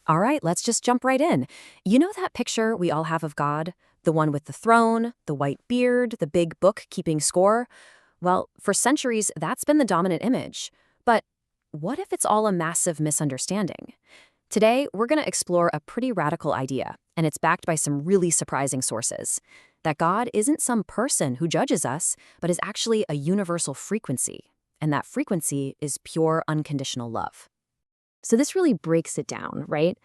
All right, let's just jump right in. You know that picture we all have of God? The one with the throne, the white beard, the big book keeping score? Well, for centuries, that's been the dominant image. But what if it's all a massive misunderstanding? Today, we're going to explore a pretty radical idea, and it's backed by some really surprising sources. That God isn't some person who judges us, but is actually a universal frequency. And that frequency is pure unconditional love. So this really breaks it down, right?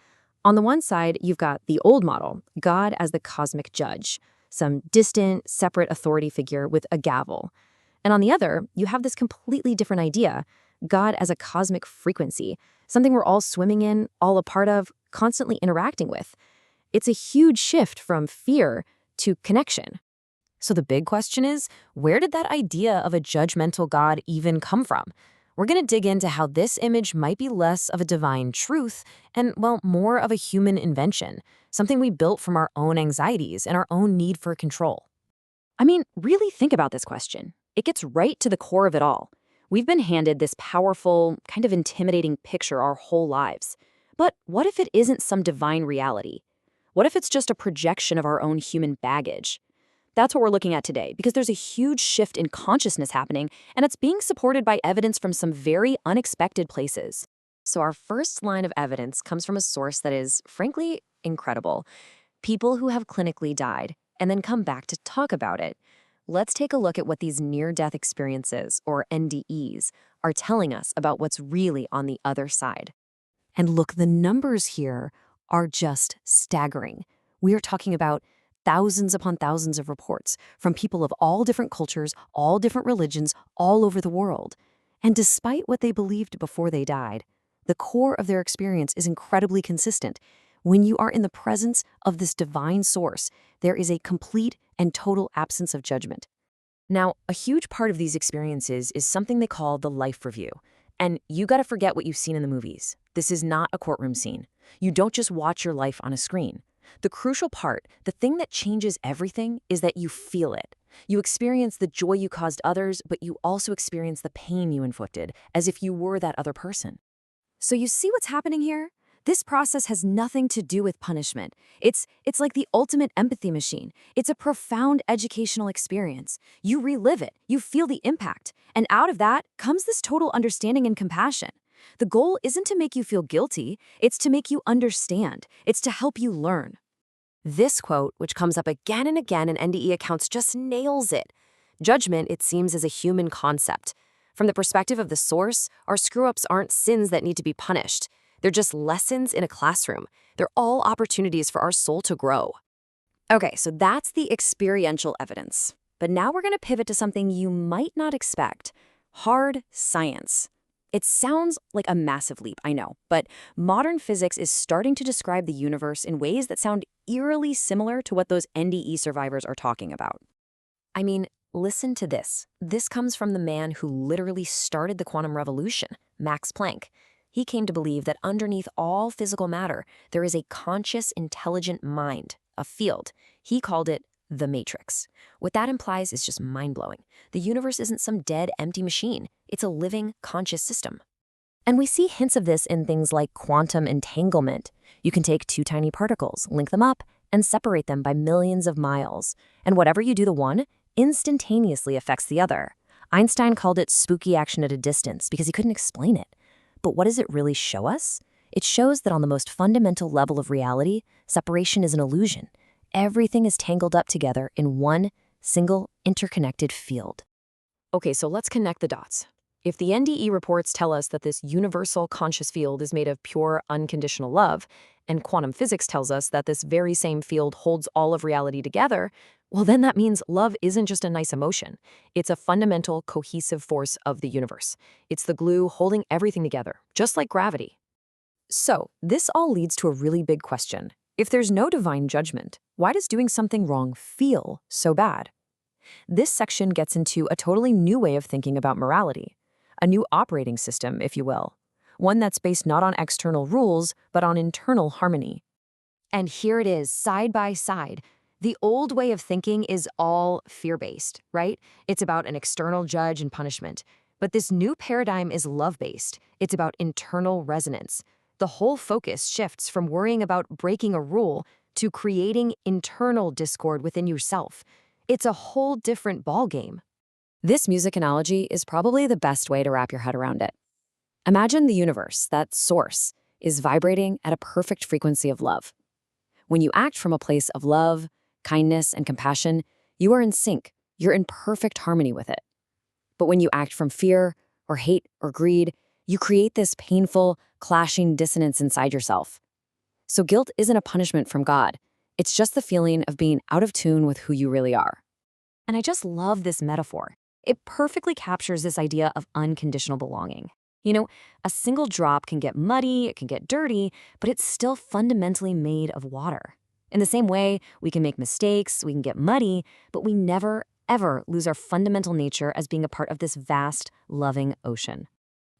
On the one side, you've got the old model, God as the cosmic judge, some distant, separate authority figure with a gavel. And on the other, you have this completely different idea, God as a cosmic frequency, something we're all swimming in, all a part of, constantly interacting with. It's a huge shift from fear to connection. So the big question is, where did that idea of a judgmental God even come from? We're going to dig into how this image might be less of a divine truth and, well, more of a human invention, something we built from our own anxieties and our own need for control. I mean, really think about this question. It gets right to the core of it all. We've been handed this powerful, kind of intimidating picture our whole lives. But what if it isn't some divine reality? What if it's just a projection of our own human baggage? That's what we're looking at today, because there's a huge shift in consciousness happening, and it's being supported by evidence from some very unexpected places. So our first line of evidence comes from a source that is, frankly, incredible. People who have clinically died and then come back to talk about it. Let's take a look at what these near-death experiences, or NDEs, are telling us about what's really on the other side. And look, the numbers here are just staggering. We are talking about thousands upon thousands of reports from people of all different cultures, all different religions, all over the world. And despite what they believed before they died, the core of their experience is incredibly consistent. When you are in the presence of this divine source, there is a complete and total absence of judgment. Now, a huge part of these experiences is something they call the life review. And you gotta forget what you've seen in the movies. This is not a courtroom scene. You don't just watch your life on a screen. The crucial part, the thing that changes everything, is that you feel it. You experience the joy you caused others, but you also experience the pain you inflicted, as if you were that other person. So you see what's happening here? This process has nothing to do with punishment. It's like the ultimate empathy machine. It's a profound educational experience. You relive it, you feel the impact, and out of that comes this total understanding and compassion. The goal isn't to make you feel guilty, it's to make you understand. It's to help you learn. This quote, which comes up again and again in NDE accounts, just nails it. Judgment, it seems, is a human concept. From the perspective of the source, our screw-ups aren't sins that need to be punished. They're just lessons in a classroom. They're all opportunities for our soul to grow. Okay, so that's the experiential evidence. But now we're going to pivot to something you might not expect: hard science. It sounds like a massive leap, I know, but modern physics is starting to describe the universe in ways that sound eerily similar to what those NDE survivors are talking about. I mean, listen to this. This comes from the man who literally started the quantum revolution, Max Planck. He came to believe that underneath all physical matter, there is a conscious, intelligent mind, a field. He called it the matrix. What that implies is just mind-blowing. The universe isn't some dead, empty machine. It's a living, conscious system. And we see hints of this in things like quantum entanglement. You can take two tiny particles, link them up, and separate them by millions of miles. And whatever you do to one, instantaneously affects the other. Einstein called it spooky action at a distance because he couldn't explain it. But what does it really show us? It shows that on the most fundamental level of reality, separation is an illusion. Everything is tangled up together in one single interconnected field. Okay, so let's connect the dots. If the NDE reports tell us that this universal conscious field is made of pure unconditional love, and quantum physics tells us that this very same field holds all of reality together, well, then that means love isn't just a nice emotion. It's a fundamental, cohesive force of the universe. It's the glue holding everything together, just like gravity. So, this all leads to a really big question. If there's no divine judgment, why does doing something wrong feel so bad? This section gets into a totally new way of thinking about morality, a new operating system, if you will, one that's based not on external rules, but on internal harmony. And here it is, side by side. The old way of thinking is all fear-based, right? It's about an external judge and punishment. But this new paradigm is love-based. It's about internal resonance. The whole focus shifts from worrying about breaking a rule to creating internal discord within yourself. It's a whole different ballgame. This music analogy is probably the best way to wrap your head around it. Imagine the universe, that source, is vibrating at a perfect frequency of love. When you act from a place of love, kindness, and compassion, you are in sync. You're in perfect harmony with it. But when you act from fear or hate or greed, you create this painful, clashing dissonance inside yourself. So guilt isn't a punishment from God. It's just the feeling of being out of tune with who you really are. And I just love this metaphor. It perfectly captures this idea of unconditional belonging. You know, a single drop can get muddy, it can get dirty, but it's still fundamentally made of water. In the same way, we can make mistakes, we can get muddy, but we never, ever lose our fundamental nature as being a part of this vast, loving ocean.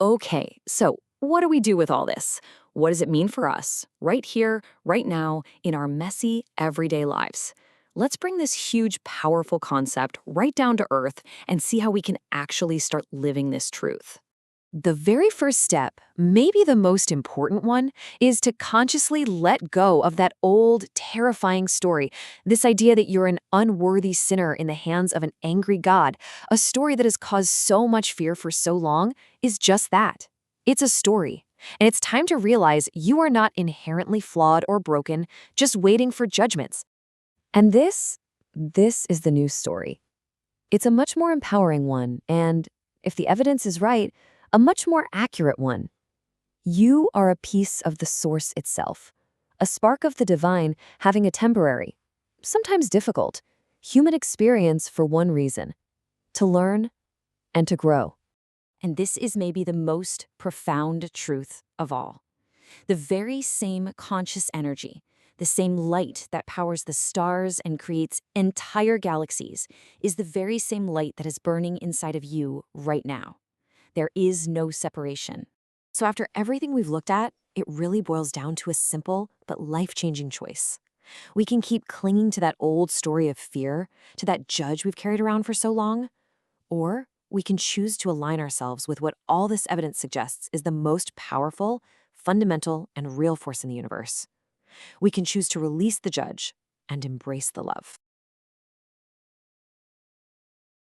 Okay, so what do we do with all this? What does it mean for us, right here, right now, in our messy, everyday lives? Let's bring this huge, powerful concept right down to earth and see how we can actually start living this truth. The very first step, maybe the most important one, is to consciously let go of that old, terrifying story, this idea that you're an unworthy sinner in the hands of an angry God. A story that has caused so much fear for so long is just that. It's a story. And it's time to realize you are not inherently flawed or broken, just waiting for judgments. And this is the new story. It's a much more empowering one, and if the evidence is right, a much more accurate one. You are a piece of the source itself, a spark of the divine having a temporary, sometimes difficult, human experience for one reason: to learn and to grow. And this is maybe the most profound truth of all. The very same conscious energy, the same light that powers the stars and creates entire galaxies, is the very same light that is burning inside of you right now. There is no separation. So after everything we've looked at, it really boils down to a simple but life-changing choice. We can keep clinging to that old story of fear, to that judge we've carried around for so long, or we can choose to align ourselves with what all this evidence suggests is the most powerful, fundamental, and real force in the universe. We can choose to release the judge and embrace the love.